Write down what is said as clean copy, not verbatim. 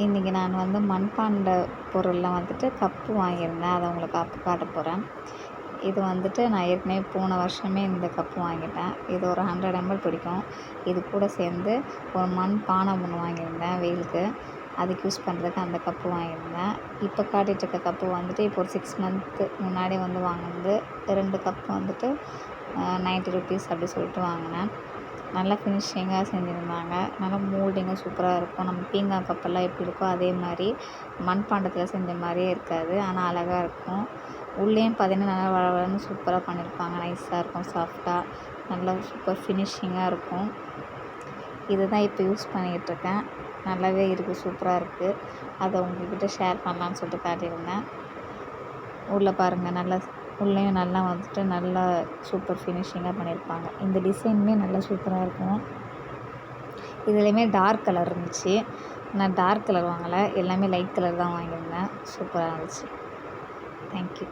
இன்றைக்கி நான் வந்து மண்பாண்ட பொருளில் வந்துட்டு கப்பு வாங்கியிருந்தேன். அதை உங்களுக்கு காட்ட போகிறேன். இது வந்துட்டு நான் ஏற்கனவே போன வருஷமே இந்த கப்பு வாங்கிட்டேன். இது ஒரு 100 ml பிடிக்கும். இது கூட சேர்ந்து ஒரு மண் பானை ஒன்று வாங்கியிருந்தேன் வெயிலுக்கு. அதுக்கு யூஸ் பண்ணுறதுக்கு அந்த கப்பு வாங்கியிருந்தேன். இப்போ காட்டிகிட்டு இருக்க கப்பு வந்துட்டு இப்போ ஒரு 6 மந்த்து முன்னாடி வந்து வாங்கினது. 2 கப்பு வந்துட்டு 90 rupees அப்படி சொல்லிட்டு வாங்கினேன். நல்லா ஃபினிஷிங்காக செஞ்சுருந்தாங்க. நல்லா மோல்டிங்காக சூப்பராக இருக்கும். நம்ம பீங்கான் கப்பெல்லாம் எப்படி இருக்கோ அதே மாதிரி மண்பாண்டத்தில் செஞ்ச மாதிரியே இருக்காது. ஆனால் அழகாக இருக்கும். உள்ளேயும் பார்த்திங்கன்னா நல்லா வளவளன்னு சூப்பராக பண்ணியிருப்பாங்க. நைஸாக இருக்கும், சாஃப்டாக, நல்லா சூப்பர் ஃபினிஷிங்காக இருக்கும். இது தான் இப்போ யூஸ் பண்ணிகிட்ருக்கேன். நல்லாவே இருக்குது, சூப்பராக இருக்குது. அதை உங்கள்கிட்ட ஷேர் பண்ணலான்னு சொல்லிட்டு காட்டியிருந்தேன். உள்ளே பாருங்கள், நல்லா உள்ளேயும் நல்லா வந்துட்டு நல்லா சூப்பர் ஃபினிஷிங்காக பண்ணியிருப்பாங்க. இந்த டிசைனுமே நல்லா சூப்பராக இருக்கும். இதுலேயுமே டார்க் கலர் இருந்துச்சு. நான் டார்க் கலர் வாங்கலை, எல்லாமே லைட் கலர் தான் வாங்கியிருந்தேன். சூப்பராக இருந்துச்சு. தேங்க்யூ.